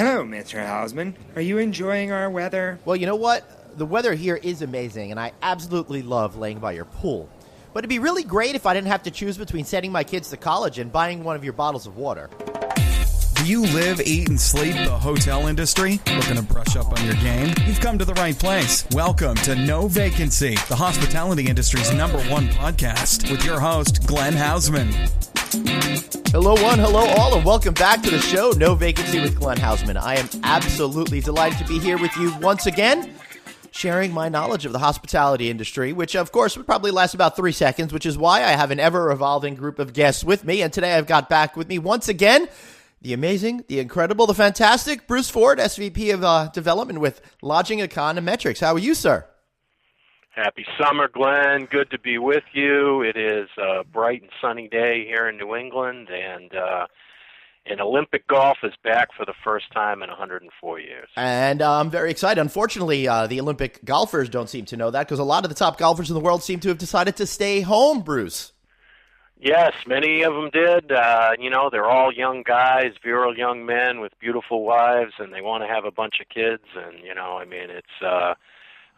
Hello, Mr. Hausman. Are you enjoying our weather? Well, you know what? The weather here is amazing, and I absolutely love laying by your pool. But it'd be really great if I didn't have to choose between sending my kids to college and buying one of your bottles of water. Do you live, eat, and sleep the hotel industry? Looking to brush up on your game? You've come to the right place. Welcome to No Vacancy, the hospitality industry's #1 podcast, with your host, Glenn Hausman. Hello, one, hello, all, and welcome back to the show, No Vacancy with Glenn Hausman. I am absolutely delighted to be here with you once again, sharing my knowledge of the hospitality industry, which, of course, would probably last about 3 seconds, which is why I have an ever-evolving group of guests with me. And today I've got back with me once again the amazing, the incredible, the fantastic Bruce Ford, SVP of Development with Lodging Econometrics. How are you, sir? Happy summer, Glenn. Good to be with you. It is a bright and sunny day here in New England, and Olympic golf is back for the first time in 104 years. And I'm very excited. Unfortunately, the Olympic golfers don't seem to know that because a lot of the top golfers in the world seem to have decided to stay home, Bruce. Yes, many of them did. They're all young guys, virile young men with beautiful wives, and they want to have a bunch of kids. And, it's,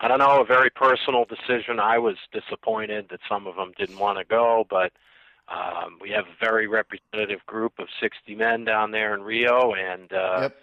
I don't know, a very personal decision. I was disappointed that some of them didn't want to go, but we have a very representative group of 60 men down there in Rio, and Yep.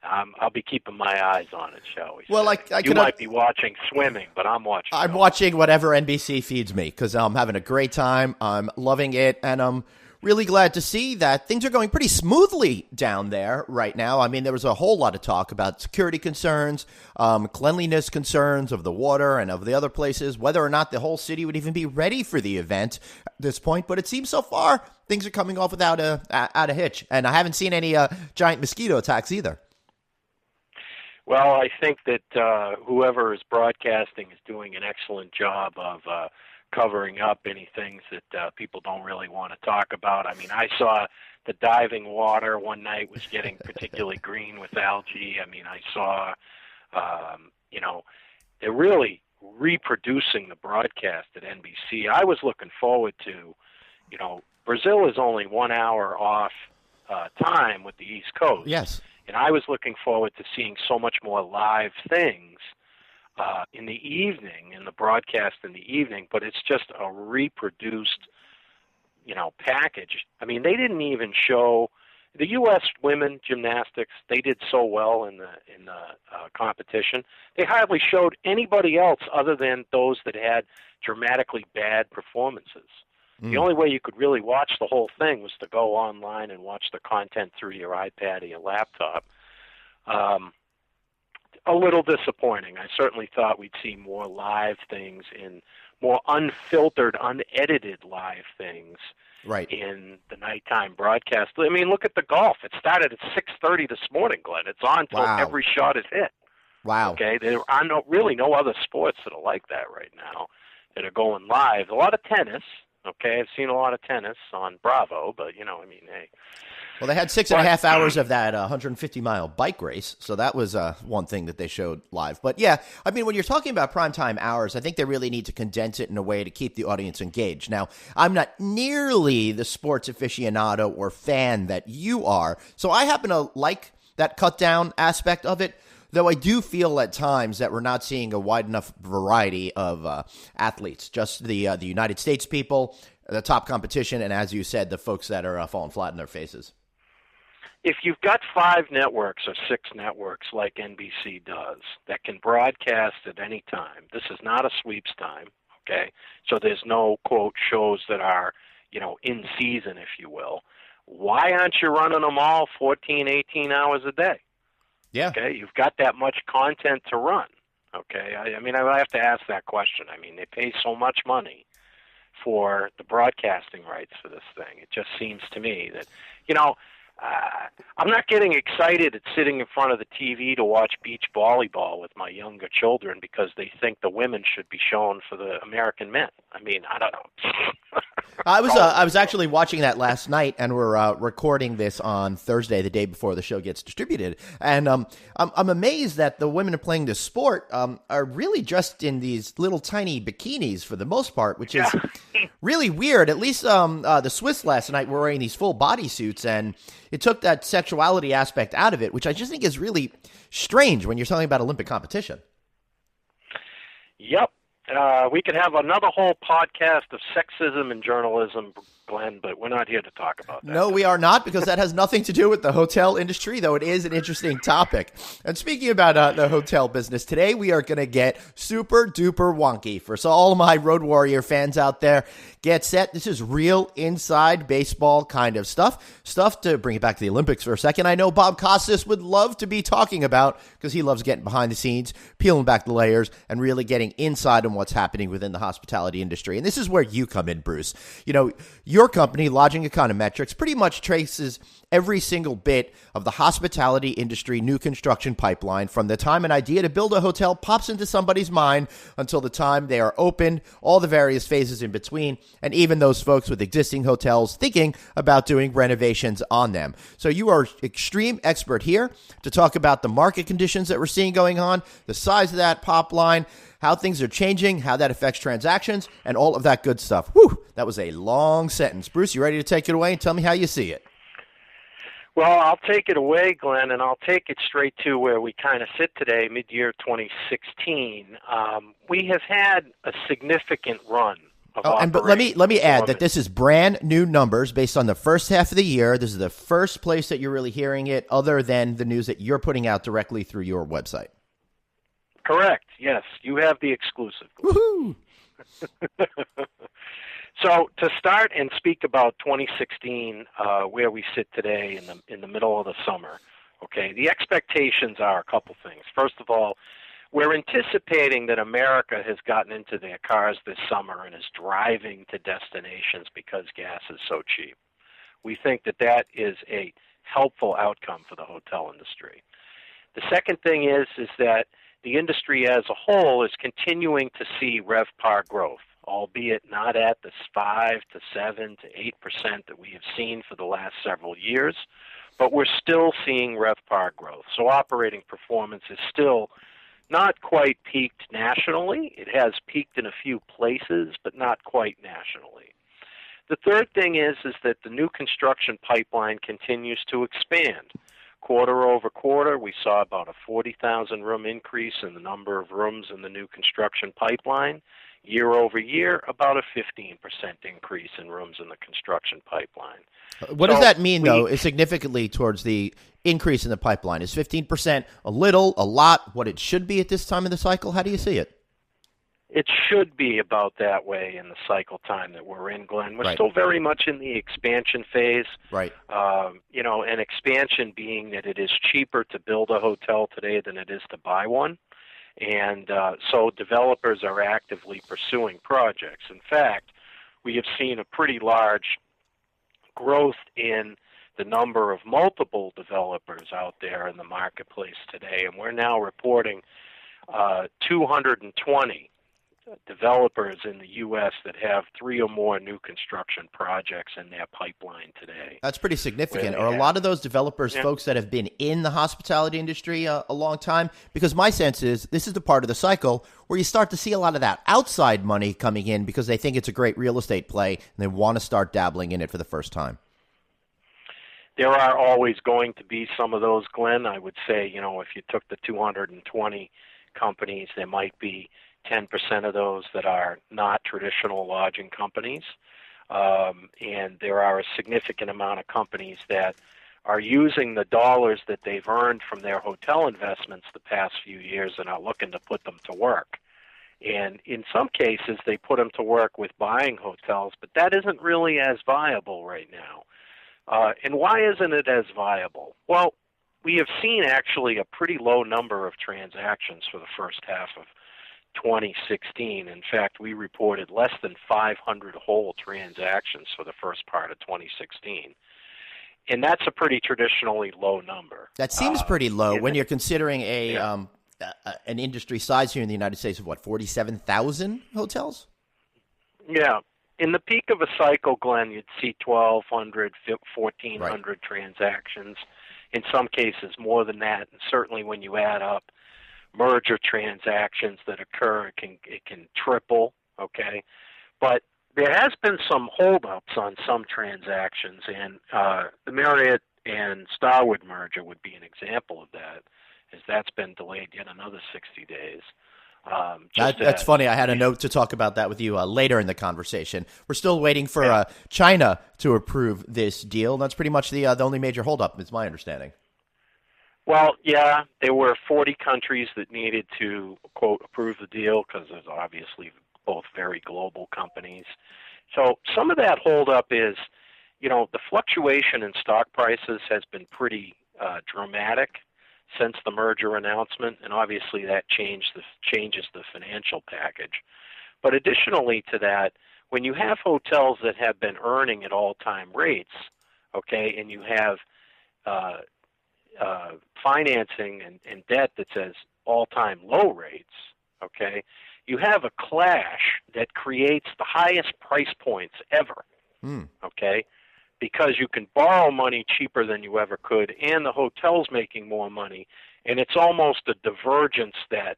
I'll be keeping my eyes on it, shall we say. Well, You might be watching swimming, but I'm watching. I'm watching whatever NBC feeds me because I'm having a great time. I'm loving it, and I'm really glad to see that things are going pretty smoothly down there right now. I mean, there was a whole lot of talk about security concerns, cleanliness concerns of the water and of the other places, whether or not the whole city would even be ready for the event at this point. But it seems so far things are coming off without a hitch, and I haven't seen any giant mosquito attacks either. Well, I think that whoever is broadcasting is doing an excellent job of covering up any things that people don't really want to talk about. I mean, I saw the diving water one night was getting particularly green with algae. I mean, I saw, they're really reproducing the broadcast at NBC. I was looking forward to, Brazil is only 1 hour off time with the East Coast. Yes. And I was looking forward to seeing so much more live things in the evening, in the broadcast in the evening, but it's just a reproduced, package. I mean, they didn't even show the U.S. women gymnastics. They did so well in the competition. They hardly showed anybody else other than those that had dramatically bad performances. The only way you could really watch the whole thing was to go online and watch the content through your iPad or your laptop. A little disappointing. I certainly thought we'd see more live things and more unfiltered, unedited live things in the nighttime broadcast. I mean, look at the golf. It started at 6:30 this morning, Glenn. It's on until every shot is hit. Wow. Okay, there are no other sports that are like that right now that are going live. A lot of tennis. Okay, I've seen a lot of tennis on Bravo, but, hey. Well, they had 6.5 hours of that 150-mile bike race, so that was one thing that they showed live. But, yeah, I mean, when you're talking about primetime hours, I think they really need to condense it in a way to keep the audience engaged. Now, I'm not nearly the sports aficionado or fan that you are, so I happen to like that cut-down aspect of it, though I do feel at times that we're not seeing a wide enough variety of athletes, just the United States people, the top competition, and as you said, the folks that are falling flat in their faces. If you've got 5 networks or 6 networks like NBC does that can broadcast at any time, this is not a sweeps time, okay? So there's no, quote, shows that are, in season, if you will. Why aren't you running them all 14, 18 hours a day? Yeah. Okay, you've got that much content to run. Okay, I have to ask that question. I mean, they pay so much money for the broadcasting rights for this thing. It just seems to me that, I'm not getting excited at sitting in front of the TV to watch beach volleyball with my younger children because they think the women should be shown for the American men. I mean, I don't know. I was actually watching that last night, and we're recording this on Thursday, the day before the show gets distributed. And I'm amazed that the women playing this sport are really dressed in these little tiny bikinis for the most part, which is really weird. At least the Swiss last night were wearing these full bodysuits, and it took that sexuality aspect out of it, which I just think is really strange when you're talking about Olympic competition. Yep. We could have another whole podcast of sexism in journalism, Glenn, but we're not here to talk about that. No, we are not, because that has nothing to do with the hotel industry, though it is an interesting topic. And speaking about the hotel business, today we are going to get super duper wonky. For all my Road Warrior fans out there, get set. This is real inside baseball kind of stuff. Stuff to bring it back to the Olympics for a second. I know Bob Costas would love to be talking about, because he loves getting behind the scenes, peeling back the layers, and really getting inside on what's happening within the hospitality industry. And this is where you come in, Bruce. You know, your company, Lodging Econometrics, pretty much traces every single bit of the hospitality industry new construction pipeline, from the time an idea to build a hotel pops into somebody's mind until the time they are open, all the various phases in between, and even those folks with existing hotels thinking about doing renovations on them. So you are extreme expert here to talk about the market conditions that we're seeing going on, the size of that pipeline, how things are changing, how that affects transactions, and all of that good stuff. Whew, that was a long sentence. Bruce, you ready to take it away and tell me how you see it? Well, I'll take it away, Glenn, and I'll take it straight to where we kind of sit today, mid-year 2016. We have had a significant run of but let me add that this is brand new numbers based on the first half of the year. This is the first place that you're really hearing it, other than the news that you're putting out directly through your website. Correct. Yes, you have the exclusive. Woohoo! So to start and speak about 2016, where we sit today in the middle of the summer, okay, the expectations are a couple things. First of all, we're anticipating that America has gotten into their cars this summer and is driving to destinations because gas is so cheap. We think that that is a helpful outcome for the hotel industry. The second thing is that the industry as a whole is continuing to see RevPAR growth, albeit not at the 5 to 7 to 8% that we have seen for the last several years, but we're still seeing RevPAR growth. So operating performance is still not quite peaked nationally. It has peaked in a few places, but not quite nationally. The third thing is that the new construction pipeline continues to expand. Quarter over quarter, we saw about a 40,000 room increase in the number of rooms in the new construction pipeline. Year over year, about a 15% increase in rooms in the construction pipeline. What does that mean, though, is significantly towards the increase in the pipeline? Is 15% a little, a lot, what it should be at this time of the cycle? How do you see it? It should be about that way in the cycle time that we're in, Glenn. We're Right. still very much in the expansion phase. Right. An expansion being that it is cheaper to build a hotel today than it is to buy one. And so developers are actively pursuing projects. In fact, we have seen a pretty large growth in the number of multiple developers out there in the marketplace today, and we're now reporting 220 developers in the U.S. that have 3 or more new construction projects in their pipeline today. That's pretty significant. Really Are a lot of those developers folks that have been in the hospitality industry a long time? Because my sense is this is the part of the cycle where you start to see a lot of that outside money coming in because they think it's a great real estate play and they want to start dabbling in it for the first time. There are always going to be some of those, Glenn. I would say, if you took the 220 companies, there might be 10% of those that are not traditional lodging companies. And there are a significant amount of companies that are using the dollars that they've earned from their hotel investments the past few years and are looking to put them to work. And in some cases, they put them to work with buying hotels, but that isn't really as viable right now. And why isn't it as viable? Well, we have seen actually a pretty low number of transactions for the first half of 2016. In fact, we reported less than 500 whole transactions for the first part of 2016. And that's a pretty traditionally low number. That seems pretty low when you're considering an industry size here in the United States of, 47,000 hotels? Yeah. In the peak of a cycle, Glenn, you'd see 1,200, 1,400 transactions. In some cases, more than that. And certainly when you add up merger transactions that occur, it can triple, okay? But there has been some holdups on some transactions, and the Marriott And Starwood merger would be an example of that, as that's been delayed yet another 60 days. That's funny. I had a note to talk about that with you later in the conversation. We're still waiting for China to approve this deal. That's pretty much the only major holdup, is my understanding. Well, yeah, there were 40 countries that needed to, quote, approve the deal because there's obviously both very global companies. So some of that holdup is, the fluctuation in stock prices has been pretty dramatic since the merger announcement, and obviously that changes the financial package. But additionally to that, when you have hotels that have been earning at all-time rates, okay, and you have financing and debt that says all-time low rates, okay, you have a clash that creates the highest price points ever, okay, because you can borrow money cheaper than you ever could, and the hotel's making more money, and it's almost a divergence that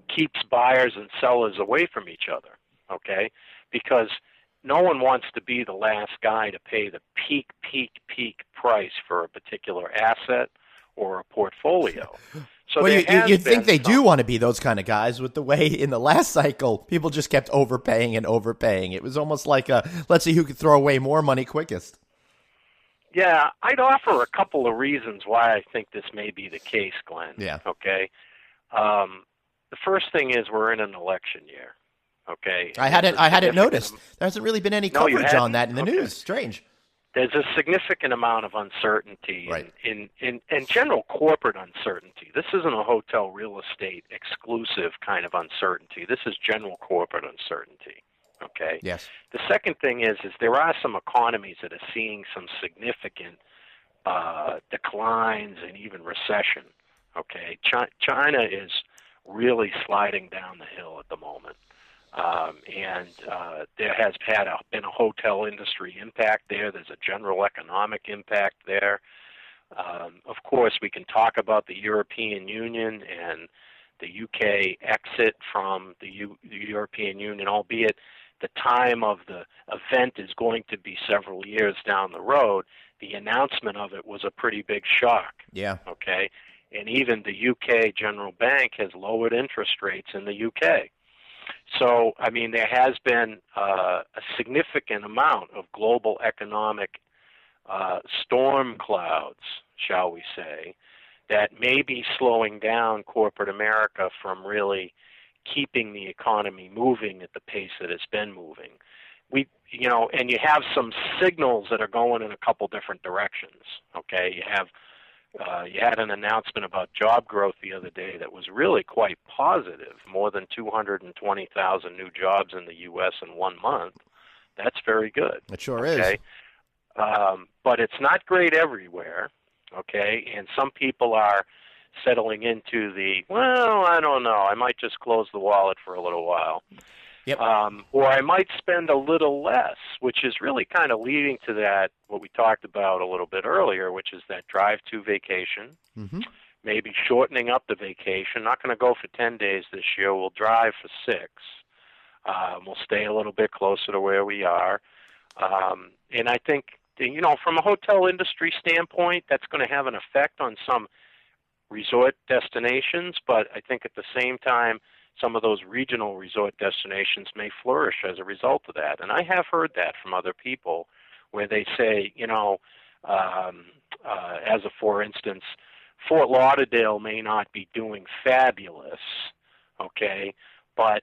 keeps buyers and sellers away from each other, okay, because no one wants to be the last guy to pay the peak price for a particular asset or a portfolio. So well, you'd think they do want to be those kind of guys with the way in the last cycle, people just kept overpaying and overpaying. It was almost like let's see who could throw away more money quickest. Yeah, I'd offer a couple of reasons why I think this may be the case, Glenn. Yeah. Okay. The first thing is we're in an election year. Okay. I hadn't noticed. There hasn't really been any coverage on that in the news. Strange. There's a significant amount of uncertainty in general corporate uncertainty. This isn't a hotel real estate exclusive kind of uncertainty. This is general corporate uncertainty. Okay. Yes. The second thing is there are some economies that are seeing some significant declines and even recession. Okay. China is really sliding down the hill at the moment. And there has been a hotel industry impact there. There's a general economic impact there. Of course, we can talk about the European Union and the UK exit from the European Union, albeit the time of the event is going to be several years down the road. The announcement of it was a pretty big shock. Yeah. Okay. And even the UK General Bank has lowered interest rates in the UK. So, I mean, there has been a significant amount of global economic storm clouds, shall we say, that may be slowing down corporate America from really keeping the economy moving at the pace that it's been moving. And you have some signals that are going in a couple different directions. Okay, you had an announcement about job growth the other day that was really quite positive, more than 220,000 new jobs in the U.S. in 1 month. That's very good. It sure is. But it's not great everywhere, okay? And some people are settling into I don't know, I might just close the wallet for a little while. Yep. Or I might spend a little less, which is really kind of leading to that, what we talked about a little bit earlier, which is that drive-to vacation, maybe shortening up the vacation. Not going to go for 10 days this year. We'll drive for 6. We'll stay a little bit closer to where we are. And I think, from a hotel industry standpoint, that's going to have an effect on some resort destinations, but I think at the same time, some of those regional resort destinations may flourish as a result of that. And I have heard that from other people where they say, as a for instance, Fort Lauderdale may not be doing fabulous, okay, but,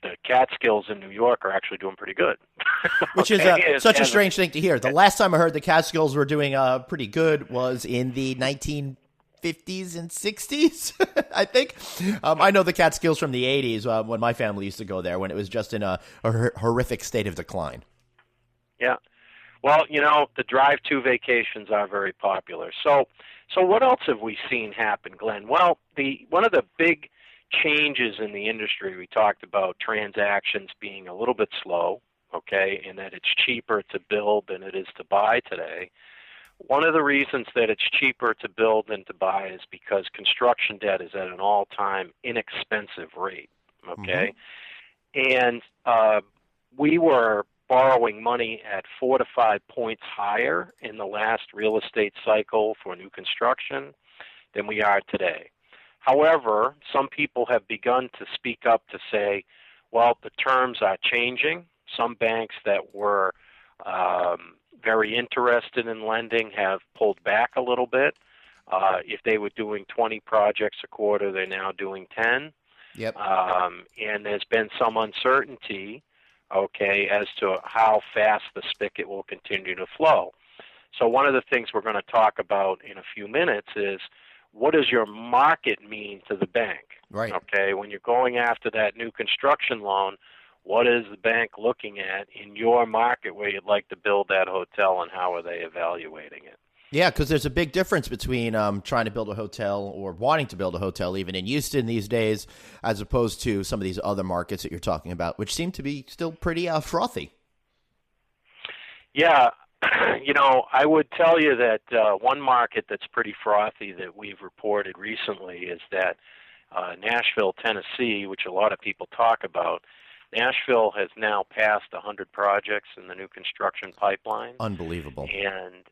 the Catskills in New York are actually doing pretty good. Which is such a strange thing to hear. The last time I heard the Catskills were doing pretty good was in the 1950s and 60s, I think. I know the Catskills from the 80s when my family used to go there, when it was just in a horrific state of decline. Yeah. Well, the drive-to vacations are very popular. So what else have we seen happen, Glenn? Well, one of the big changes in the industry, we talked about transactions being a little bit slow, okay, and that it's cheaper to build than it is to buy today. One of the reasons that it's cheaper to build than to buy is because construction debt is at an all-time inexpensive rate, okay? And we were borrowing money at 4 to 5 points higher in the last real estate cycle for new construction than we are today. However, some people have begun to speak up to say, well, the terms are changing. Some banks that were very interested in lending have pulled back a little bit. If they were doing 20 projects a quarter, they're now doing 10. Yep. And there's been some uncertainty, okay, as to how fast the spigot will continue to flow. So one of the things we're going to talk about in a few minutes is, what does your market mean to the bank? Right. Okay, when you're going after that new construction loan, what is the bank looking at in your market where you'd like to build that hotel, and how are they evaluating it? Yeah, because there's a big difference between trying to build a hotel or wanting to build a hotel, even in Houston these days, as opposed to some of these other markets that you're talking about, which seem to be still pretty frothy. Yeah, I would tell you that one market that's pretty frothy that we've reported recently is that Nashville, Tennessee, which a lot of people talk about. Nashville has now passed 100 projects in the new construction pipeline. Unbelievable. And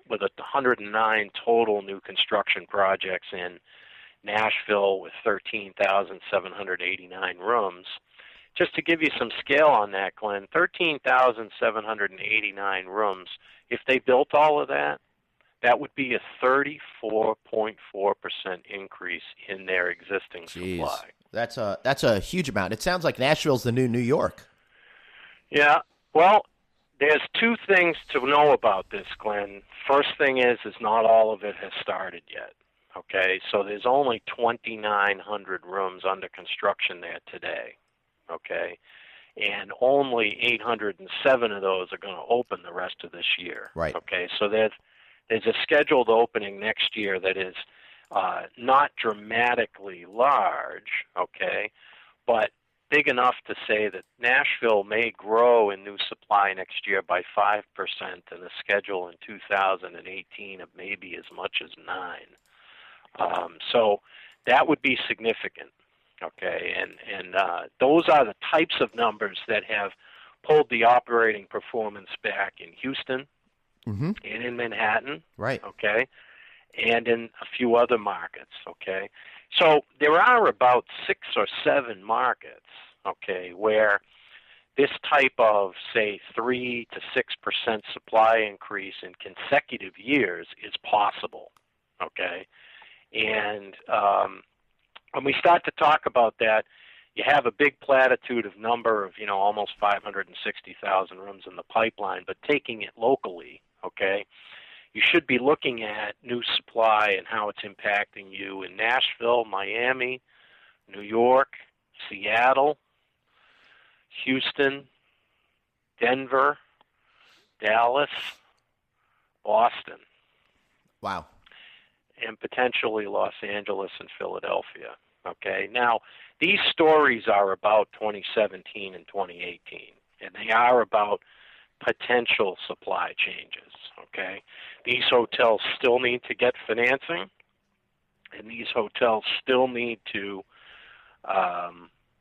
with 109 total new construction projects in Nashville with 13,789 rooms. Just to give you some scale on that, Glenn, 13,789 rooms, if they built all of that, that would be a 34.4% increase in their existing supply. That's a huge amount. It sounds like Nashville's the new New York. Yeah. Well, there's two things to know about this, Glenn. First thing is not all of it has started yet. Okay, so there's only 2,900 rooms under construction there today. Okay, and only 807 of those are going to open the rest of this year. Right. Okay, so there's a scheduled opening next year that is not dramatically large, okay, but big enough to say that Nashville may grow in new supply next year by 5% and a schedule in 2018 of maybe as much as 9%. So that would be significant, okay, and those are the types of numbers that have pulled the operating performance back in Houston and in Manhattan, right? Okay, and in a few other markets, okay. So there are about 6 or 7 markets, okay, where this type of, say, 3 to 6% supply increase in consecutive years is possible, okay. And when we start to talk about that, you have a big platitude of number of, almost 560,000 rooms in the pipeline, but taking it locally, okay, you should be looking at new supply and how it's impacting you in Nashville, Miami, New York, Seattle, Houston, Denver, Dallas, Boston. Wow. And potentially Los Angeles and Philadelphia. Okay, now these stories are about 2017 and 2018, and they are about potential supply changes. Okay, these hotels still need to get financing, and these hotels still need to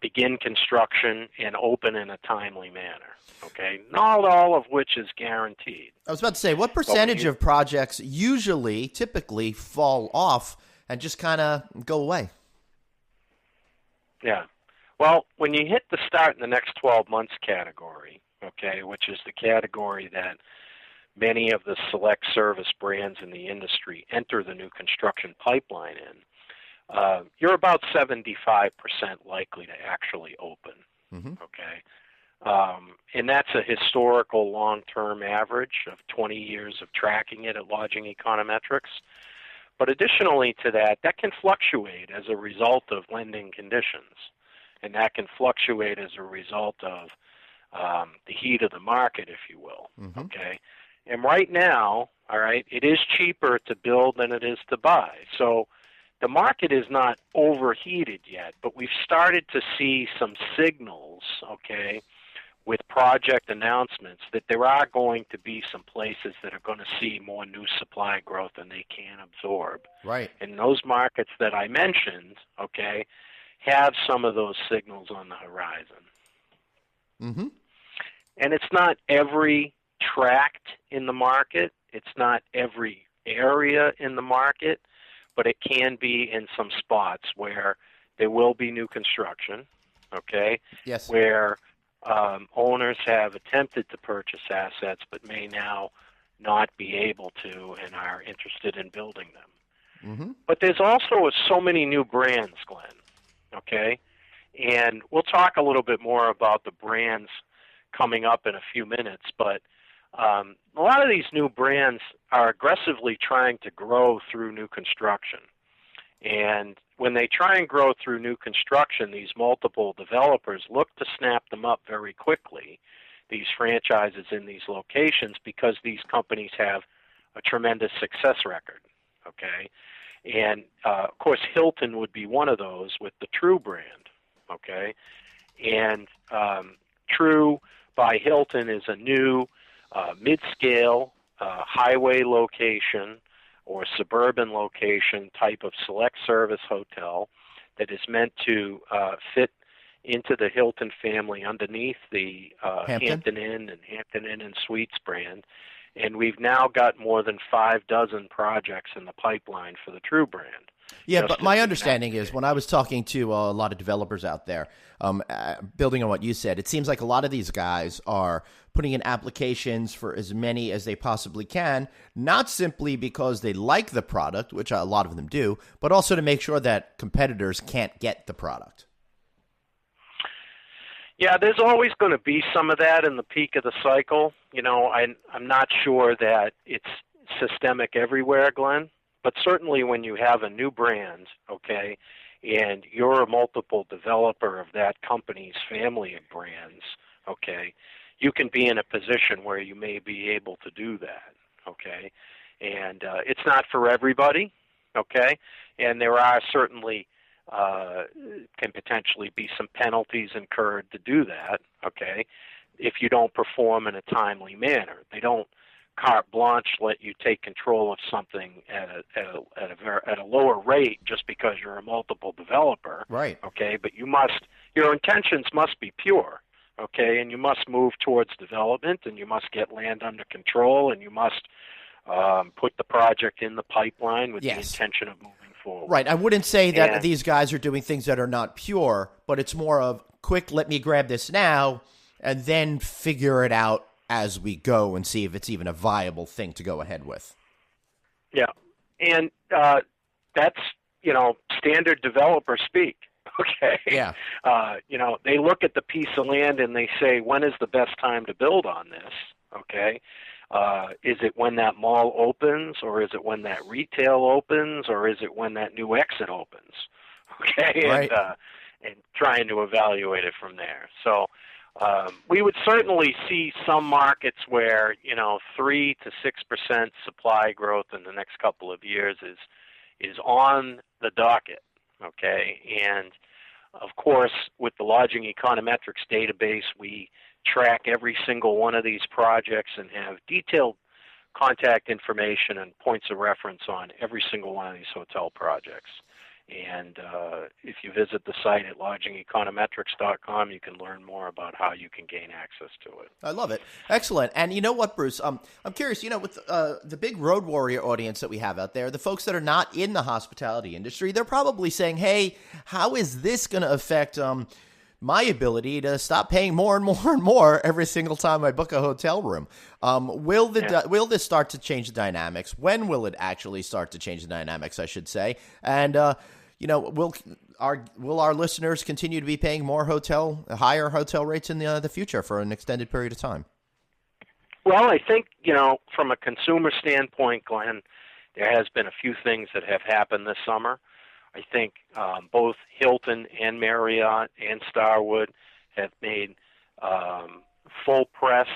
begin construction and open in a timely manner. Okay, not all of which is guaranteed. I was about to say, what percentage of projects typically fall off and just kind of go away? Yeah. Well, when you hit the start in the next 12 months category, okay, which is the category that many of the select service brands in the industry enter the new construction pipeline in, you're about 75% likely to actually open, okay? And that's a historical long-term average of 20 years of tracking it at Lodging Econometrics. But additionally to that, that can fluctuate as a result of lending conditions, and that can fluctuate as a result of the heat of the market, if you will, okay? And right now, all right, it is cheaper to build than it is to buy. So the market is not overheated yet, but we've started to see some signals, okay, with project announcements that there are going to be some places that are going to see more new supply growth than they can absorb. Right. And those markets that I mentioned, okay, have some of those signals on the horizon. And it's not every tract in the market. It's not every area in the market, but it can be in some spots where there will be new construction, okay? Yes. Where owners have attempted to purchase assets but may now not be able to and are interested in building them. Mm-hmm. But there's also so many new brands, Glenn, okay? And we'll talk a little bit more about the brands coming up in a few minutes, but a lot of these new brands are aggressively trying to grow through new construction. And when they try and grow through new construction, these multiple developers look to snap them up very quickly, these franchises in these locations, because these companies have a tremendous success record, okay? And, of course, Hilton would be one of those with the True brand, okay? And True by Hilton is a new mid-scale highway location or suburban location type of select service hotel that is meant to fit into the Hilton family underneath the Hampton Inn and Hampton Inn and Suites brand. And we've now got more than 6 projects in the pipeline for the True brand. Yeah, but my understanding is when I was talking to a lot of developers out there, building on what you said, it seems like a lot of these guys are putting in applications for as many as they possibly can, not simply because they like the product, which a lot of them do, but also to make sure that competitors can't get the product. Yeah, there's always going to be some of that in the peak of the cycle. You know, I'm not sure that it's systemic everywhere, Glenn, but certainly when you have a new brand, okay, and you're a multiple developer of that company's family of brands, okay, you can be in a position where you may be able to do that, okay? And it's not for everybody, okay? And there are certainly can potentially be some penalties incurred to do that, okay, if you don't perform in a timely manner. They don't carte blanche let you take control of something at a lower rate just because you're a multiple developer, right? Okay, but your intentions must be pure, okay, and you must move towards development, and you must get land under control, and you must put the project in the pipeline with the intention of moving forward. Right. I wouldn't say that these guys are doing things that are not pure, but it's more of quick, let me grab this now and then figure it out as we go and see if it's even a viable thing to go ahead with. Yeah. And that's, standard developer speak. Okay. Yeah. They look at the piece of land and they say, when is the best time to build on this? Okay. Is it when that mall opens, or is it when that retail opens, or is it when that new exit opens? Okay. Right. And trying to evaluate it from there. So we would certainly see some markets where, 3 to 6% supply growth in the next couple of years is on the docket. Okay. And of course, with the Lodging Econometrics database, we track every single one of these projects and have detailed contact information and points of reference on every single one of these hotel projects. And if you visit the site at lodgingeconometrics.com, you can learn more about how you can gain access to it. I love it. Excellent. And you know what, Bruce? I'm curious, with the big road warrior audience that we have out there, the folks that are not in the hospitality industry, they're probably saying, hey, how is this going to affect my ability to stop paying more and more and more every single time I book a hotel room? Will this start to change the dynamics? When will it actually start to change the dynamics, I should say? And will our listeners continue to be paying higher hotel rates in the future for an extended period of time? Well, I think, from a consumer standpoint, Glenn, there has been a few things that have happened this summer. I think both Hilton and Marriott and Starwood have made full press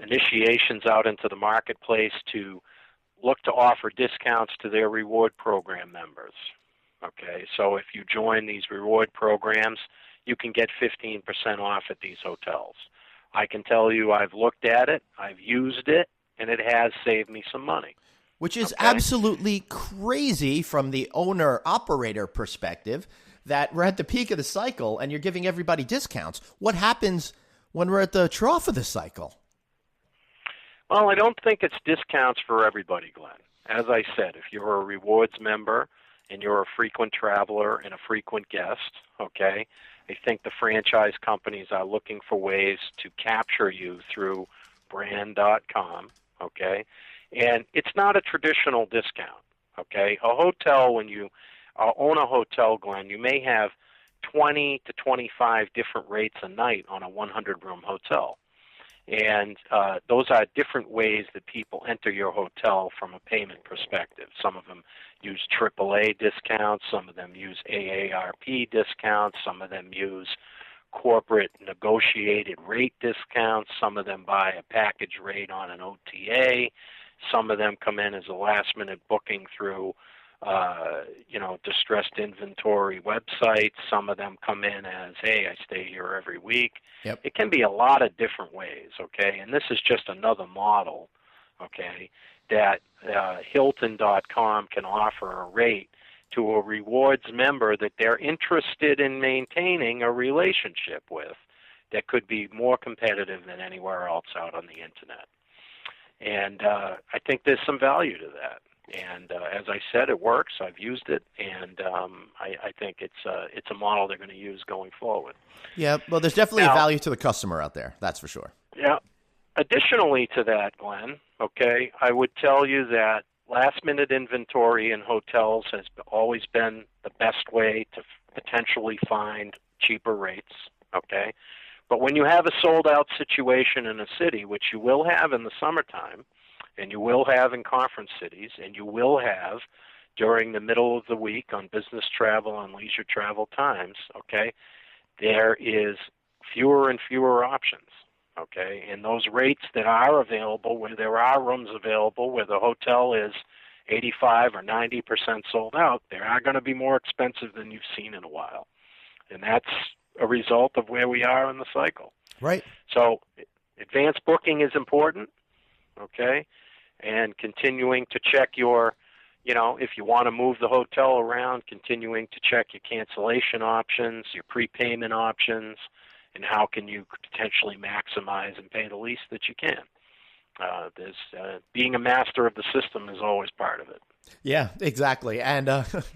initiations out into the marketplace to look to offer discounts to their reward program members. Okay, so if you join these reward programs, you can get 15% off at these hotels. I can tell you I've looked at it, I've used it, and it has saved me some money. Which is absolutely crazy from the owner-operator perspective, that we're at the peak of the cycle and you're giving everybody discounts. What happens when we're at the trough of the cycle? Well, I don't think it's discounts for everybody, Glenn. As I said, if you're a rewards member and you're a frequent traveler and a frequent guest, okay, I think the franchise companies are looking for ways to capture you through brand.com, okay? And it's not a traditional discount, okay? A hotel, when you own a hotel, Glenn, you may have 20 to 25 different rates a night on a 100-room hotel. And those are different ways that people enter your hotel from a payment perspective. Some of them use AAA discounts, some of them use AARP discounts, some of them use corporate negotiated rate discounts, some of them buy a package rate on an OTA, some of them come in as a last-minute booking through distressed inventory websites. Some of them come in as, hey, I stay here every week. Yep. It can be a lot of different ways, okay? And this is just another model, okay, that Hilton.com can offer a rate to a rewards member that they're interested in maintaining a relationship with that could be more competitive than anywhere else out on the Internet. And I think there's some value to that. And as I said, it works. I've used it, and I think it's a model they're going to use going forward. Yeah, well, there's definitely a value to the customer out there. That's for sure. Yeah. Additionally to that, Glenn, okay, I would tell you that last-minute inventory in hotels has always been the best way to potentially find cheaper rates, okay? But when you have a sold-out situation in a city, which you will have in the summertime, and you will have in conference cities, and you will have during the middle of the week on business travel and leisure travel times, okay, there is fewer and fewer options, okay? And those rates that are available, where there are rooms available, where the hotel is 85 or 90% sold out, they are going to be more expensive than you've seen in a while. And that's a result of where we are in the cycle. Right. So advanced booking is important, okay? And continuing to check your, if you want to move the hotel around, continuing to check your cancellation options, your prepayment options, and how can you potentially maximize and pay the least that you can. Being a master of the system is always part of it. Yeah, exactly. And,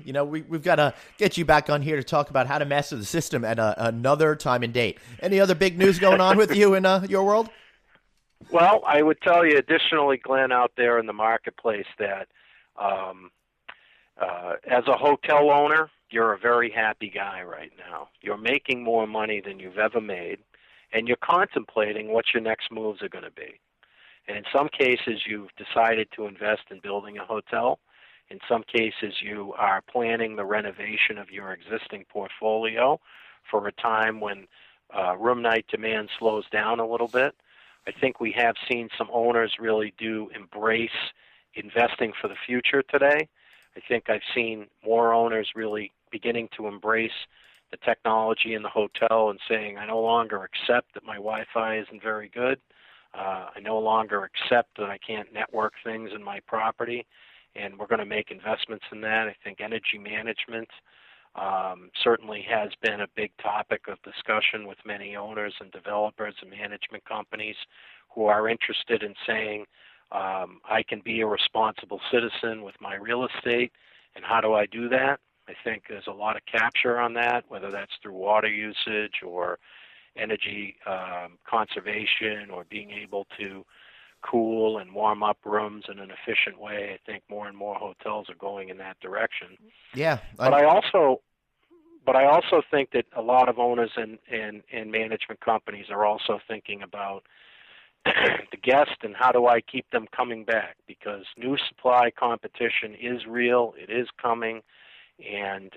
we've got to get you back on here to talk about how to master the system at another time and date. Any other big news going on with you in your world? Well, I would tell you additionally, Glenn, out there in the marketplace that as a hotel owner, you're a very happy guy right now. You're making more money than you've ever made, and you're contemplating what your next moves are going to be. And in some cases, you've decided to invest in building a hotel. In some cases, you are planning the renovation of your existing portfolio for a time when room night demand slows down a little bit. I think we have seen some owners really do embrace investing for the future today. I think I've seen more owners really beginning to embrace the technology in the hotel and saying, I no longer accept that my Wi-Fi isn't very good. I no longer accept that I can't network things in my property, and we're going to make investments in that. I think energy management certainly has been a big topic of discussion with many owners and developers and management companies who are interested in saying, I can be a responsible citizen with my real estate, and how do I do that? I think there's a lot of capture on that, whether that's through water usage or energy conservation or being able to cool and warm up rooms in an efficient way. I think more and more hotels are going in that direction. Yeah. But I also think that a lot of owners and management companies are also thinking about the guest and how do I keep them coming back, because new supply competition is real, it is coming, and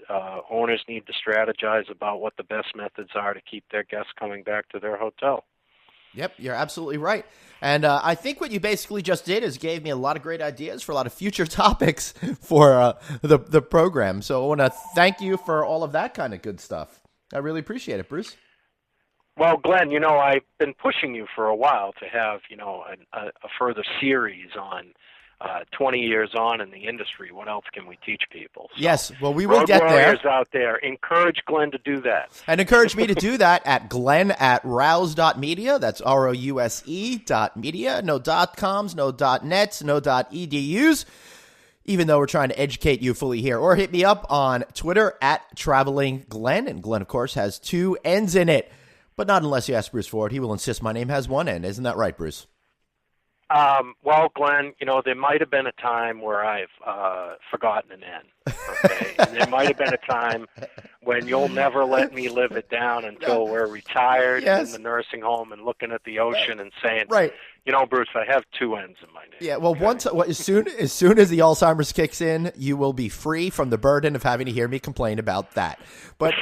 owners need to strategize about what the best methods are to keep their guests coming back to their hotel. Yep, you're absolutely right. And I think what you basically just did is gave me a lot of great ideas for a lot of future topics for the program. So I want to thank you for all of that kind of good stuff. I really appreciate it, Bruce. Well, Glenn, I've been pushing you for a while to have, a further series on 20 years on in the industry, what else can we teach people? So, yes, well, we will Road get there. warriors out there, encourage Glenn to do that. And encourage me to do that at glenn@rouse.media. That's ROUSE.media. No .coms, no .nets, no .edus. Even though we're trying to educate you fully here. Or hit me up on Twitter at Traveling Glenn. And Glenn, of course, has 2 N's in it. But not unless you ask Bruce Ford. He will insist my name has 1 N. Isn't that right, Bruce? Well, Glenn, there might have been a time where I've forgotten an N. Okay? And there might have been a time when you'll never let me live it down until we're retired in the nursing home and looking at the ocean and saying, right. Bruce, I have 2 N's in my name. Yeah, well, as soon as the Alzheimer's kicks in, you will be free from the burden of having to hear me complain about that. But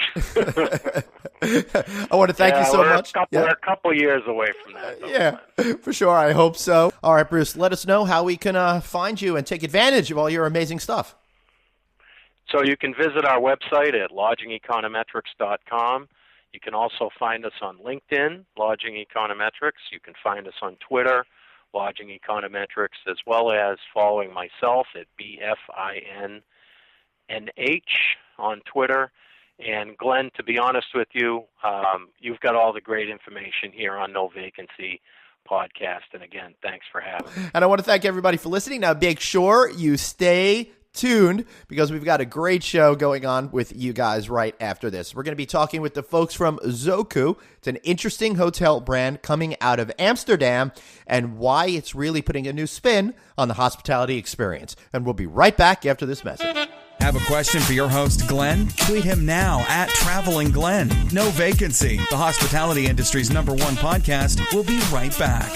I want to thank you so much. We're a couple years away from that. Yeah, for sure. I hope so. All right, Bruce, let us know how we can find you and take advantage of all your amazing stuff. So you can visit our website at lodgingeconometrics.com. You can also find us on LinkedIn, Lodging Econometrics. You can find us on Twitter, Lodging Econometrics, as well as following myself at BFINNH on Twitter. And Glenn, to be honest with you, you've got all the great information here on No Vacancy podcast. And again, thanks for having me. And I want to thank everybody for listening. Now, make sure you stay tuned because we've got a great show going on with you guys right after this. We're going to be talking with the folks from Zoku. It's an interesting hotel brand coming out of Amsterdam and why it's really putting a new spin on the hospitality experience. And we'll be right back after this message. Have a question for your host, Glenn? Tweet him now at Traveling Glenn. No Vacancy, the hospitality industry's #1 podcast. We'll be right back.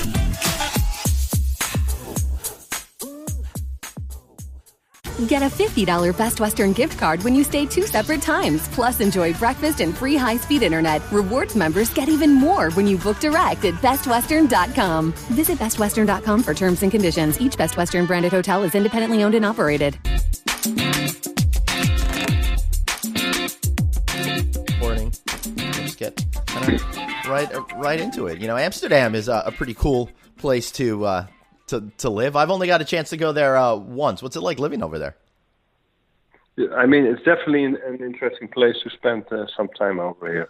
Get a $50 Best Western gift card when you stay 2 separate times. Plus, enjoy breakfast and free high-speed internet. Rewards members get even more when you book direct at bestwestern.com. Visit bestwestern.com for terms and conditions. Each Best Western branded hotel is independently owned and operated. Morning. Let's get right into it. Amsterdam is a pretty cool place to live. I've only got a chance to go there once. What's it like living over there? I mean, it's definitely an interesting place to spend some time over here.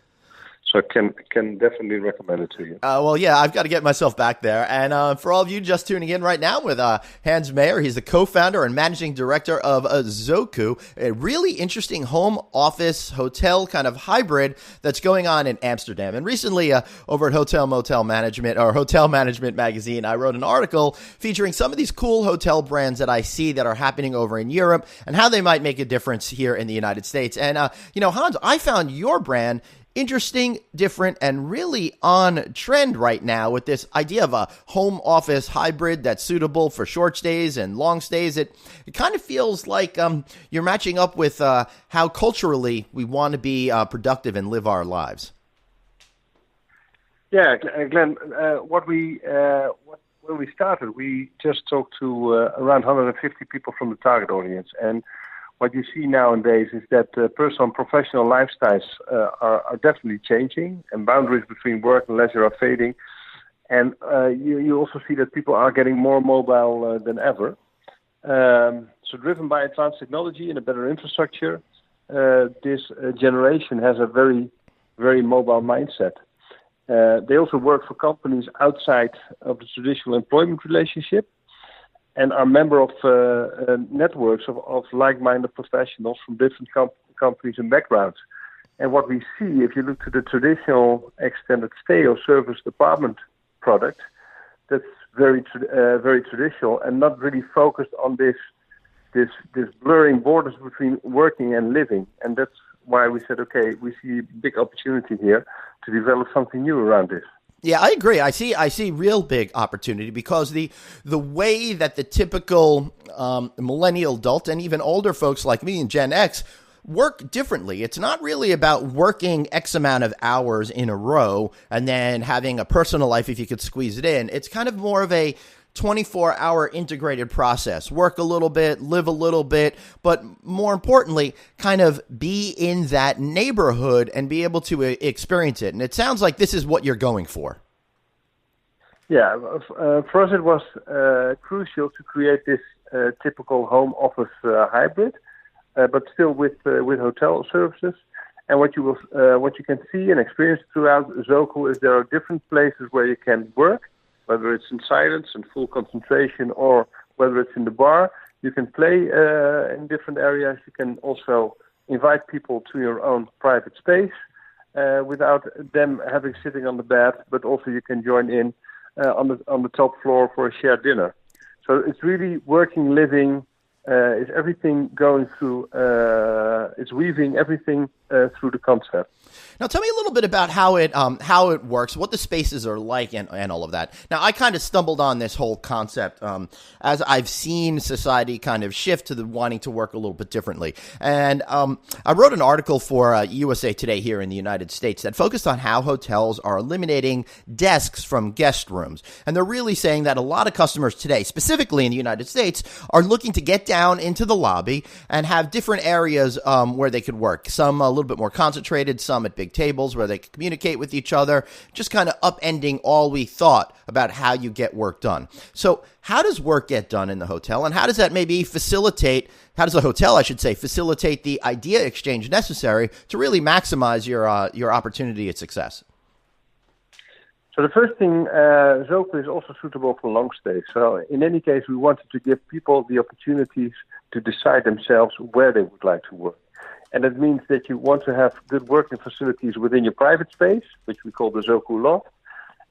So I can definitely recommend it to you. Well, yeah, I've got to get myself back there. And for all of you just tuning in right now with Hans Meyer, he's the co-founder and managing director of Zoku, a really interesting home office hotel kind of hybrid that's going on in Amsterdam. And recently over at Hotel Management Magazine, I wrote an article featuring some of these cool hotel brands that I see that are happening over in Europe and how they might make a difference here in the United States. And, Hans, I found your brand interesting, different, and really on trend right now with this idea of a home office hybrid that's suitable for short stays and long stays. It kind of feels like you're matching up with how culturally we want to be productive and live our lives. Yeah, Glenn, when we started, we just talked to around 150 people from the target audience, and what you see nowadays is that personal and professional lifestyles are definitely changing, and boundaries between work and leisure are fading. And you also see that people are getting more mobile than ever. So driven by advanced technology and a better infrastructure, this generation has a very, very mobile mindset. They also work for companies outside of the traditional employment relationship, and are member of networks of like-minded professionals from different companies and backgrounds. And what we see, if you look to the traditional extended stay or service apartment product, that's very traditional and not really focused on this blurring borders between working and living. And that's why we said, okay, we see a big opportunity here to develop something new around this. Yeah, I agree. I see real big opportunity because the way that the typical millennial adult and even older folks like me and Gen X work differently. It's not really about working X amount of hours in a row and then having a personal life if you could squeeze it in. It's kind of more of a 24-hour integrated process. Work a little bit, live a little bit, but more importantly, kind of be in that neighborhood and be able to experience it. And it sounds like this is what you're going for. Yeah, for us it was crucial to create this typical home office hybrid, but still with hotel services. And what you can see and experience throughout Zoku is there are different places where you can work, whether it's in silence and full concentration or whether it's in the bar. You can play in different areas. You can also invite people to your own private space without them having sitting on the bed, but also you can join in on the top floor for a shared dinner. So it's really working, living, is everything going through, it's weaving everything through the concept. Now, tell me a little bit about how it works, what the spaces are like, and all of that. Now, I kind of stumbled on this whole concept as I've seen society kind of shift to the wanting to work a little bit differently. And I wrote an article for USA Today here in the United States that focused on how hotels are eliminating desks from guest rooms. And they're really saying that a lot of customers today, specifically in the United States, are looking to get down into the lobby and have different areas where they could work. Some a little bit more concentrated, some at big tables where they can communicate with each other, just kind of upending all we thought about how you get work done. So how does work get done in the hotel, and how does that maybe how does the hotel, I should say, facilitate the idea exchange necessary to really maximize your opportunity at success? So the first thing, Zoku is also suitable for long stays. So in any case, we wanted to give people the opportunities to decide themselves where they would like to work. And that means that you want to have good working facilities within your private space, which we call the Zoku Loft.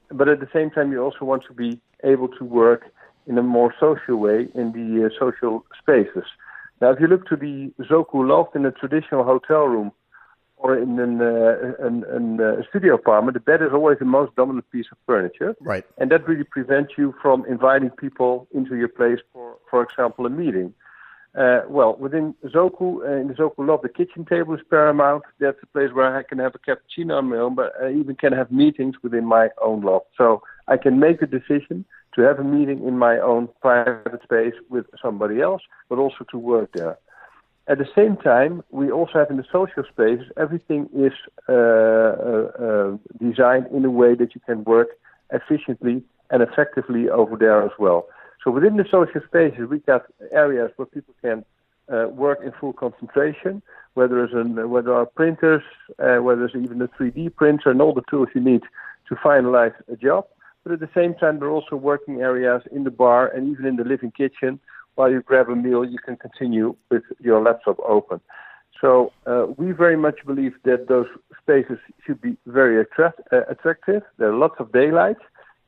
But at the same time, you also want to be able to work in a more social way in the social spaces. Now, if you look to the Zoku Loft in a traditional hotel room or in a studio apartment, the bed is always the most dominant piece of furniture. Right. And that really prevents you from inviting people into your place for example, a meeting. Within Zoku, in the Zoku Loft, the kitchen table is paramount. That's a place where I can have a cappuccino on my own, but I even can have meetings within my own loft. So I can make the decision to have a meeting in my own private space with somebody else, but also to work there. At the same time, we also have in the social spaces, everything is designed in a way that you can work efficiently and effectively over there as well. So within the social spaces, we got areas where people can work in full concentration, where there are printers, where there's even a 3D printer and all the tools you need to finalize a job. But at the same time, there are also working areas in the bar and even in the living kitchen. While you grab a meal, you can continue with your laptop open. So we very much believe that those spaces should be very attractive. There are lots of daylight.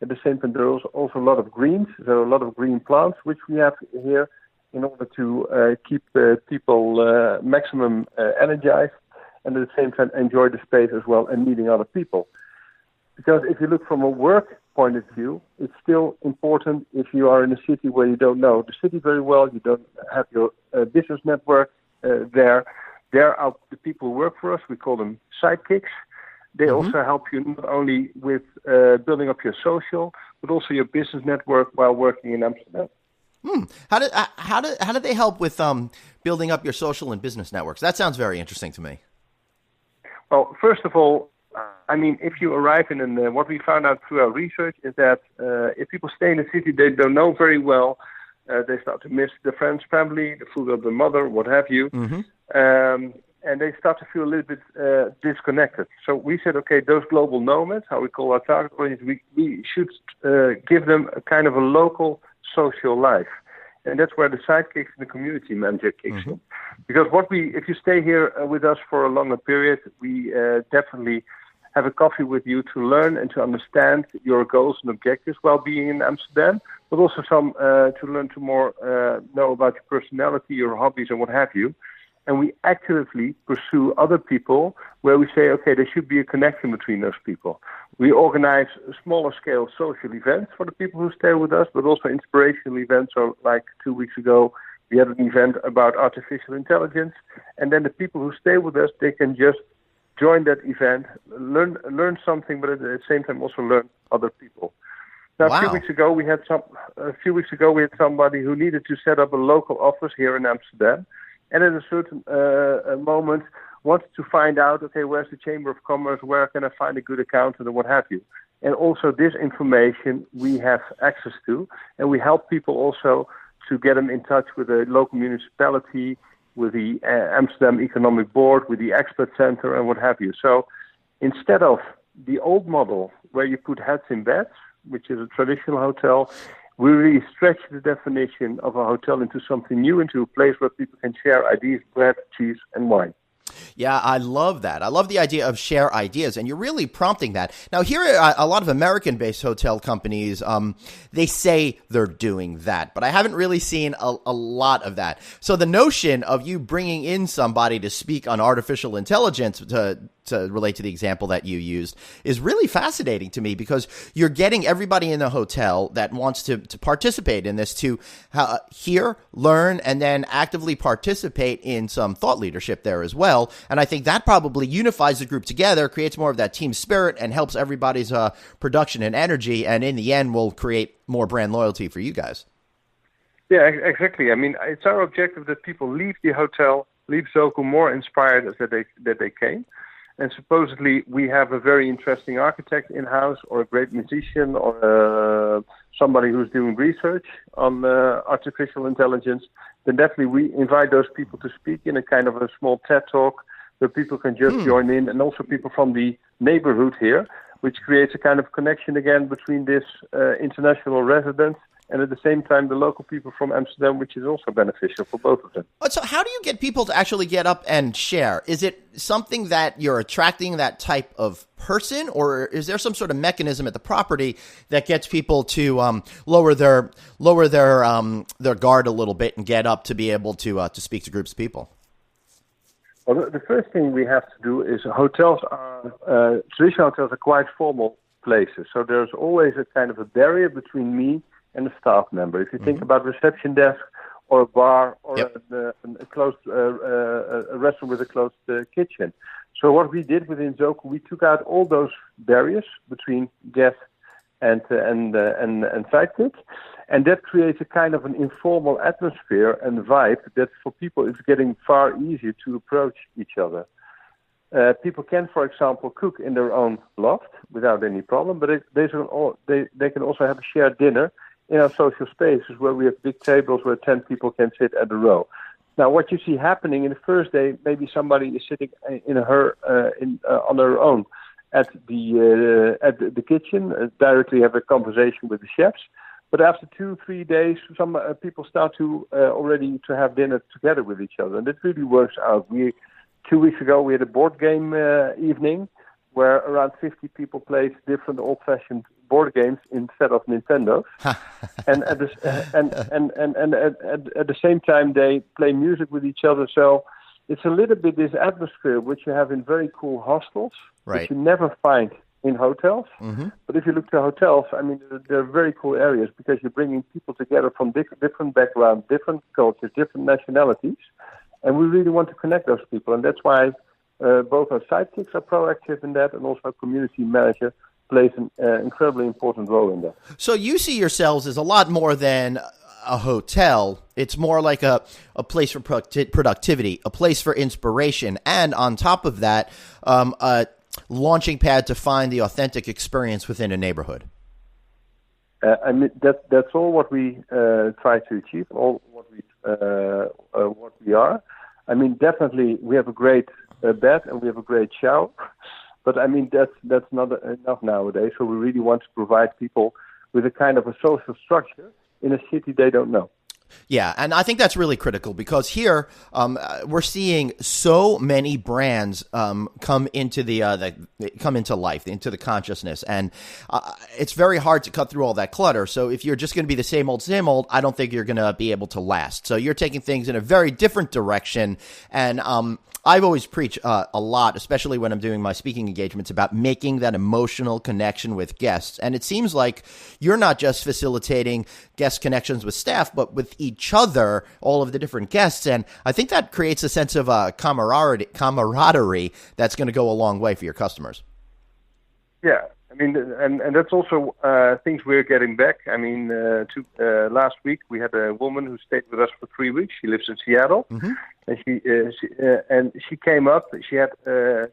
At the same time, there are also a lot of greens. There are a lot of green plants, which we have here in order to keep people maximum energized and at the same time enjoy the space as well and meeting other people. Because if you look from a work point of view, it's still important if you are in a city where you don't know the city very well, you don't have your business network there. There are the people who work for us. We call them sidekicks. They also help you not only with building up your social, but also your business network while working in Amsterdam. How do they help with building up your social and business networks? That sounds very interesting to me. Well, first of all, I mean, if you arrive in what we found out through our research is that if people stay in a city they don't know very well, they start to miss the friends, family, the food of the mother, what have you. And they start to feel a little bit disconnected. So we said, okay, those global nomads, how we call our target audience, we should give them a kind of a local social life. And that's where the sidekicks and the community manager kicks in. Because if you stay here with us for a longer period, we definitely have a coffee with you to learn and to understand your goals and objectives while being in Amsterdam, but also to learn to more know about your personality, your hobbies, and what have you. And we actively pursue other people where we say, okay, there should be a connection between those people. We organize smaller scale social events for the people who stay with us, but also inspirational events. So like 2 weeks ago, we had an event about artificial intelligence. And then the people who stay with us, they can just join that event, learn something, but at the same time also learn other people. Now, wow. a few weeks ago, we had somebody who needed to set up a local office here in Amsterdam. And at a certain moment, wanted to find out, okay, where's the Chamber of Commerce? Where can I find a good accountant and what have you? And also this information we have access to. And we help people also to get them in touch with the local municipality, with the Amsterdam Economic Board, with the expert center, and what have you. So instead of the old model where you put heads in beds, which is a traditional hotel, we really stretch the definition of a hotel into something new, into a place where people can share ideas, bread, cheese, and wine. Yeah, I love that. I love the idea of share ideas, and you're really prompting that. Now, here are a lot of American-based hotel companies. They say they're doing that, but I haven't really seen a lot of that. So the notion of you bringing in somebody to speak on artificial intelligence to relate to the example that you used is really fascinating to me, because you're getting everybody in the hotel that wants to participate in this to hear, learn, and then actively participate in some thought leadership there as well. And I think that probably unifies the group together, creates more of that team spirit, and helps everybody's production and energy, and in the end will create more brand loyalty for you guys. Yeah, exactly. I mean, it's our objective that people leave the hotel, leave Zoku more inspired that they came. And supposedly we have a very interesting architect in-house, or a great musician, or somebody who's doing research on artificial intelligence. Then definitely we invite those people to speak in a kind of a small TED Talk where people can just join in, and also people from the neighborhood here, which creates a kind of connection again between this international residents and at the same time the local people from Amsterdam, which is also beneficial for both of them. So how do you get people to actually get up and share? Is it something that you're attracting that type of person, or is there some sort of mechanism at the property that gets people to lower their guard a little bit and get up to be able to speak to groups of people? Well, the first thing we have to do is traditional hotels are quite formal places. So there's always a kind of a barrier between me and a staff member. If you think about reception desk or a bar or a closed a restaurant with a closed kitchen. So what we did within Zoku, we took out all those barriers between guest and sidekick, and that creates a kind of an informal atmosphere and vibe that for people it's getting far easier to approach each other. People can, for example, cook in their own loft without any problem, but they can also have a shared dinner in our social spaces where we have big tables where 10 people can sit at a row. Now, what you see happening in the first day, maybe somebody is sitting on her own at the kitchen, directly have a conversation with the chefs. But after 2-3 days, some people start to already to have dinner together with each other, and it really works out. 2 weeks ago, we had a board game evening where around 50 people played different old-fashioned board games instead of Nintendo, and at the same time they play music with each other. So it's a little bit this atmosphere which you have in very cool hostels, which you never find in hotels. But if you look to hotels, I mean, they're very cool areas because you're bringing people together from different backgrounds, different cultures, different nationalities, and we really want to connect those people, and that's why both our sidekicks are proactive in that, and also our community manager plays an incredibly important role in that. So you see yourselves as a lot more than a hotel. It's more like a place for productivity, a place for inspiration, and on top of that, a launching pad to find the authentic experience within a neighborhood. I mean, that's all what we try to achieve, all what we are. I mean, definitely we have a great bed and we have a great shower, but I mean that's not enough nowadays. So we really want to provide people with a kind of a social structure in a city they don't know. Yeah, and I think that's really critical because here we're seeing so many brands come into life, into the consciousness, and it's very hard to cut through all that clutter. So if you're just going to be the same old, I don't think you're going to be able to last. So you're taking things in a very different direction, and I've always preached a lot, especially when I'm doing my speaking engagements, about making that emotional connection with guests. And it seems like you're not just facilitating guest connections with staff, but with each other, all of the different guests. And I think that creates a sense of camaraderie that's going to go a long way for your customers. Yeah. I mean, and that's also things we're getting back. I mean, last week we had a woman who stayed with us for 3 weeks. She lives in Seattle, and she came up. She had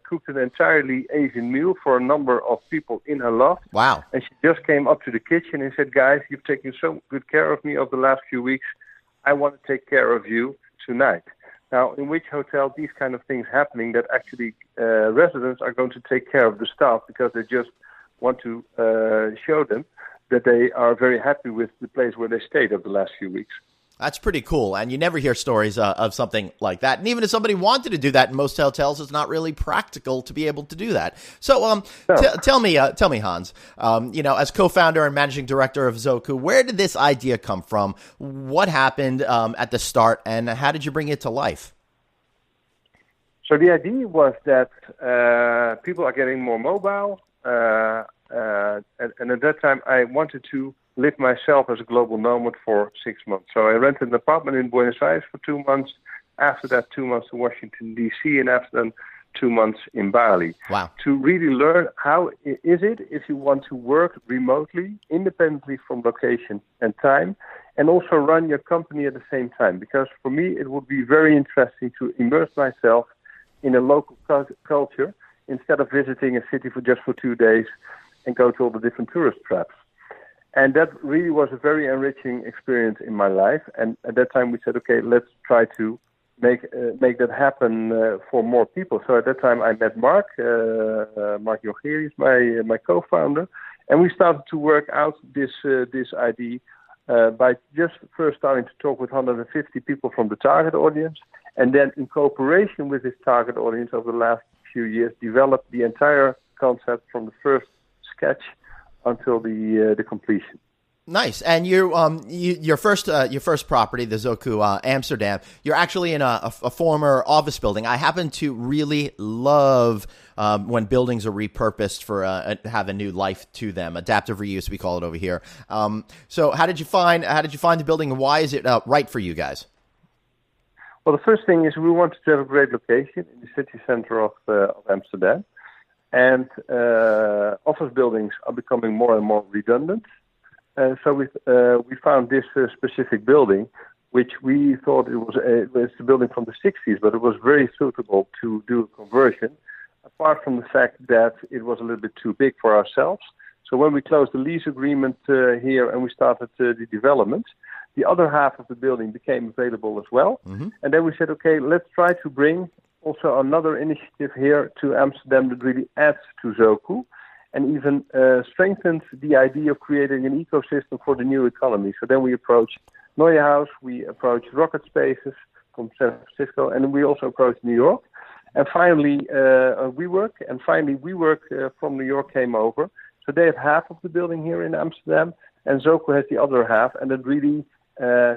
cooked an entirely Asian meal for a number of people in her loft. Wow! And she just came up to the kitchen and said, "Guys, you've taken so good care of me over the last few weeks. I want to take care of you tonight. Now, in which hotel these kind of things happening that actually residents are going to take care of the staff because they just want to show them that they are very happy with the place where they stayed over the last few weeks. That's pretty cool, and you never hear stories of something like that. And even if somebody wanted to do that in most hotels, it's not really practical to be able to do that. So, tell me, Hans. As co-founder and managing director of Zoku, where did this idea come from? What happened at the start, and how did you bring it to life? So the idea was that people are getting more mobile, and at that time, I wanted to live myself as a global nomad for 6 months. So I rented an apartment in Buenos Aires for 2 months. After that, 2 months in Washington, D.C., and after that, 2 months in Bali. Wow. To really learn how is it if you want to work remotely, independently from location and time, and also run your company at the same time. Because for me, it would be very interesting to immerse myself in a local culture instead of visiting a city for 2 days and go to all the different tourist traps. And that really was a very enriching experience in my life. And at that time, we said, okay, let's try to make that happen for more people. So at that time, I met Mark Jongerius, my co-founder, and we started to work out this idea by just first starting to talk with 150 people from the target audience, and then in cooperation with this target audience over the last few years, developed the entire concept from the first sketch until the completion. Nice. And your first property, the Zoku Amsterdam, you're actually in a former office building. I happen to really love when buildings are repurposed for have a new life to them. Adaptive reuse, we call it over here. So how did you find the building, and why is it right for you guys? Well, the first thing is we wanted to have a great location in the city center of Amsterdam. And office buildings are becoming more and more redundant. So we found this specific building, which we thought it was a building from the 60s, but it was very suitable to do a conversion, apart from the fact that it was a little bit too big for ourselves. So when we closed the lease agreement here and we started the development, the other half of the building became available as well. Mm-hmm. And then we said, okay, let's try to bring also another initiative here to Amsterdam that really adds to Zoku and even strengthens the idea of creating an ecosystem for the new economy. So then we approached Neue House, we approached Rocket Spaces from San Francisco, and we also approached New York. And finally, WeWork from New York came over. So they have half of the building here in Amsterdam, and Zoku has the other half, and it really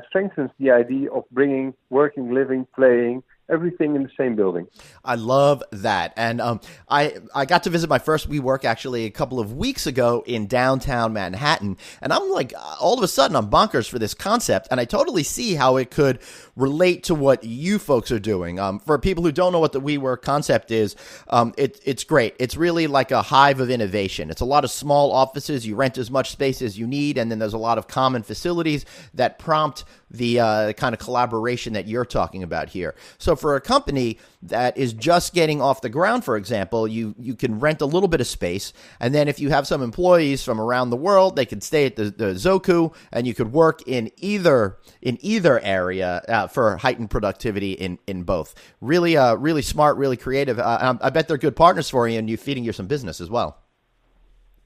strengthens the idea of bringing working, living, playing, everything in the same building. I love that. And I got to visit my first WeWork actually a couple of weeks ago in downtown Manhattan. And I'm like, all of a sudden, I'm bonkers for this concept. And I totally see how it could relate to what you folks are doing. For people who don't know what the WeWork concept is, it's great. It's really like a hive of innovation. It's a lot of small offices. You rent as much space as you need. And then there's a lot of common facilities that prompt the kind of collaboration that you're talking about here. So for a company that is just getting off the ground, for example, you can rent a little bit of space, and then if you have some employees from around the world, they could stay at the Zoku, and you could work in either area for heightened productivity in both. Really, really smart, really creative. I bet they're good partners for you, and you feeding you some business as well.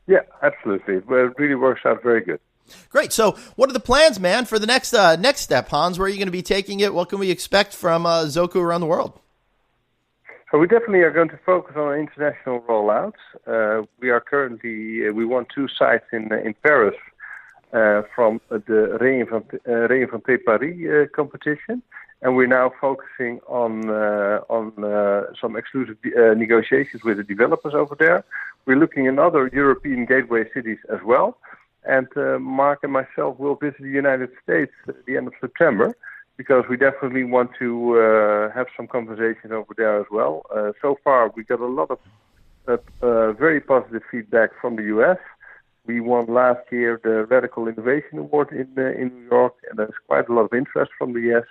Yeah, absolutely. Well, it really works out very good. Great. So what are the plans, man, for the next step, Hans? Where are you going to be taking it? What can we expect from Zoku around the world? So we definitely are going to focus on international rollouts. We want 2 sites in Paris from the Reinventer Paris competition. And we're now focusing on some exclusive negotiations with the developers over there. We're looking in other European gateway cities as well. And Mark and myself will visit the United States at the end of September, because we definitely want to have some conversations over there as well. So far, we got a lot of very positive feedback from the U.S. We won last year the Radical Innovation Award in New York, and there's quite a lot of interest from the U.S.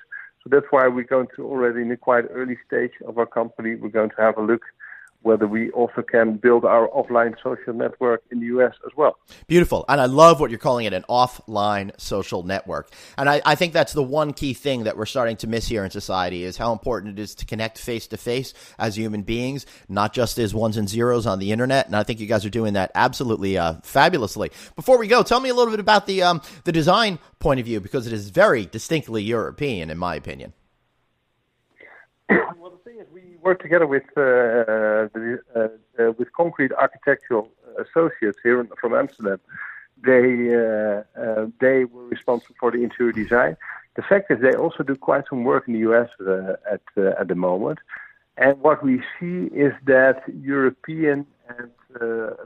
So that's why we're going to already in a quite early stage of our company, we're going to have a look whether we also can build our offline social network in the US as well. Beautiful. And I love what you're calling it, an offline social network. And I think that's the one key thing that we're starting to miss here in society is how important it is to connect face to face as human beings, not just as ones and zeros on the internet. And I think you guys are doing that absolutely fabulously. Before we go, tell me a little bit about the design point of view, because it is very distinctly European, in my opinion. Well, the thing is, we work together with Concrete Architectural Associates here from Amsterdam. They were responsible for the interior design. The fact is, they also do quite some work in the US at the moment. And what we see is that European and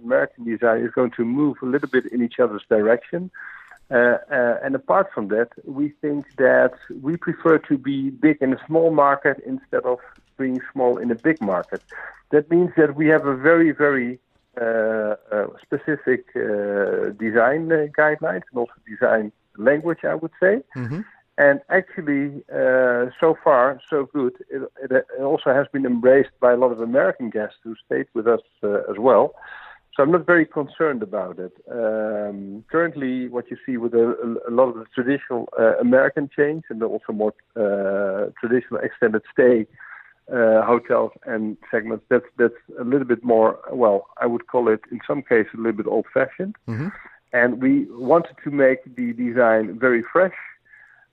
American design is going to move a little bit in each other's direction. And apart from that, we think that we prefer to be big in a small market instead of being small in a big market. That means that we have a very, very specific design guidelines and also design language, I would say. Mm-hmm. And actually, so far, so good. It also has been embraced by a lot of American guests who stayed with us as well. So I'm not very concerned about it. Currently, what you see with a lot of the traditional American chains and also more traditional extended stay hotels and segments, that's a little bit more, well, I would call it in some cases a little bit old-fashioned. Mm-hmm. And we wanted to make the design very fresh.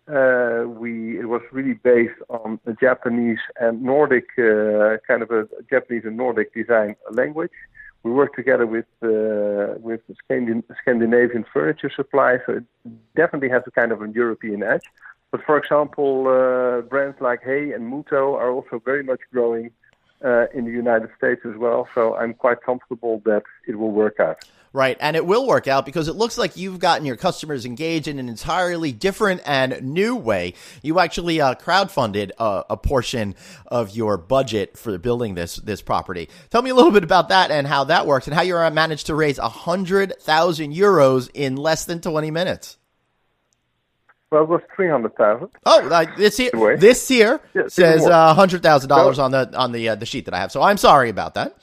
It was really based on a Japanese and Nordic, kind of a Japanese and Nordic design language. We work together with Scandinavian furniture suppliers, so it definitely has a kind of a European edge. But for example, brands like Hay and Muto are also very much growing in the United States as well. So I'm quite comfortable that it will work out. Right, and it will work out because it looks like you've gotten your customers engaged in an entirely different and new way. You actually crowdfunded a portion of your budget for building this property. Tell me a little bit about that and how that works and how you managed to raise 100,000 euros in less than 20 minutes. Well, it was 300,000. Oh, this here says $100,000 on the sheet that I have. So I'm sorry about that.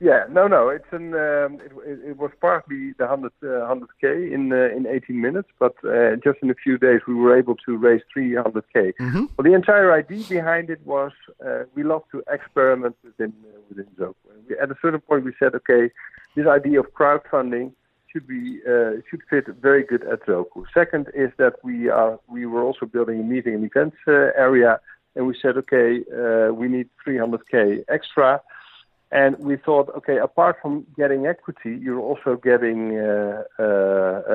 Yeah, no. It's it was partly the 100K in 18 minutes, but just in a few days we were able to raise 300K. Mm-hmm. Well, the entire idea behind it was we love to experiment within Zoku. And at a certain point, we said, okay, this idea of crowdfunding should fit very good at Zoku. Second is that we were also building a meeting and events area, and we said, okay, we need 300K extra. And we thought, okay, apart from getting equity, you're also getting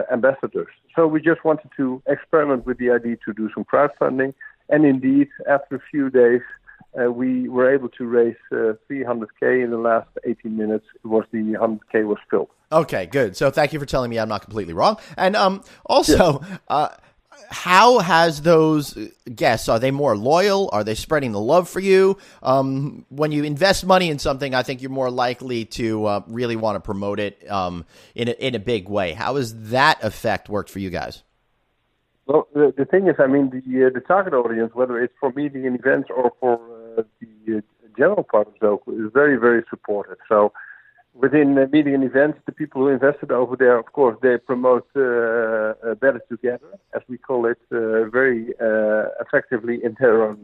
ambassadors. So we just wanted to experiment with the idea to do some crowdfunding. And indeed, after a few days, we were able to raise 300K in the last 18 minutes. The 100K was filled. Okay, good. So thank you for telling me I'm not completely wrong. And also, how has those guests, are they more loyal? Are they spreading the love for you? When you invest money in something, I think you're more likely to really want to promote it in a big way. How has that effect worked for you guys? Well, the thing is, I mean, the target audience, whether it's for meeting and events or for the general part of Zoku, is very, very supportive. So within meeting and events, the people who invested over there, of course, they promote Better Together, as we call it, very effectively in their own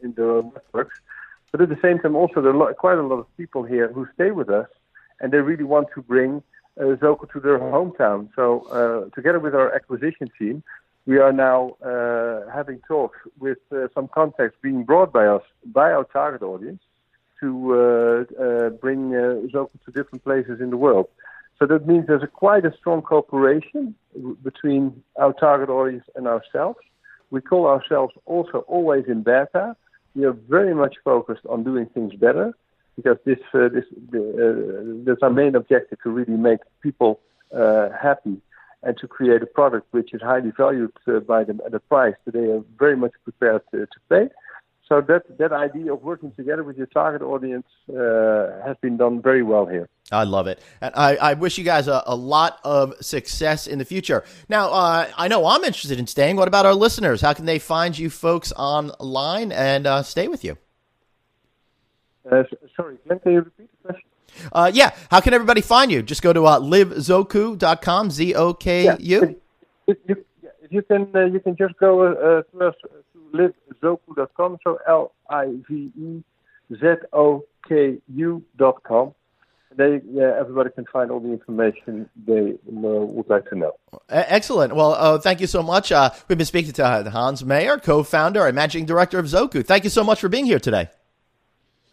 networks. But at the same time, also there are quite a lot of people here who stay with us, and they really want to bring Zoku to their hometown. So together with our acquisition team, we are now having talks with some contacts being brought by us, by our target audience, to bring Zoku to different places in the world. So that means there's quite a strong cooperation between our target audience and ourselves. We call ourselves also always in beta. We are very much focused on doing things better because that's our main objective, to really make people happy and to create a product which is highly valued by them at a price that they are very much prepared to pay. So that idea of working together with your target audience has been done very well here. I love it. And I wish you guys a lot of success in the future. Now, I know I'm interested in staying. What about our listeners? How can they find you folks online and stay with you? Sorry, Glenn, can you repeat the question? Yeah. How can everybody find you? Just go to livezoku.com, Z-O-K-U. Yeah. If you can just go to us to livezoku.com, so livezoku.com. Everybody can find all the information they would like to know. Excellent. Well, thank you so much. We've been speaking to Hans Meyer, co-founder and managing director of Zoku. Thank you so much for being here today.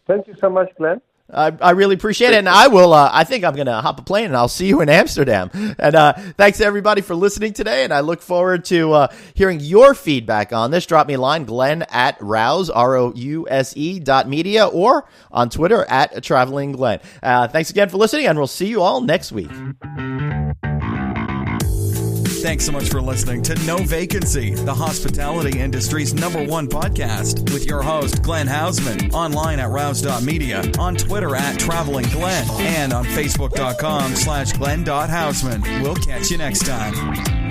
Thank you so much, Glenn. I really appreciate it, and I will. I think I'm going to hop a plane, and I'll see you in Amsterdam. And thanks to everybody for listening today, and I look forward to hearing your feedback on this. Drop me a line, Glenn at Rouse, ROUSE.media, or on Twitter at Traveling Glenn. Thanks again for listening, and we'll see you all next week. Thanks so much for listening to No Vacancy, the hospitality industry's #1 podcast, with your host, Glenn Hausman, online at rouse.media, on Twitter at Traveling Glenn, and on Facebook.com/Glenn.Hausman. We'll catch you next time.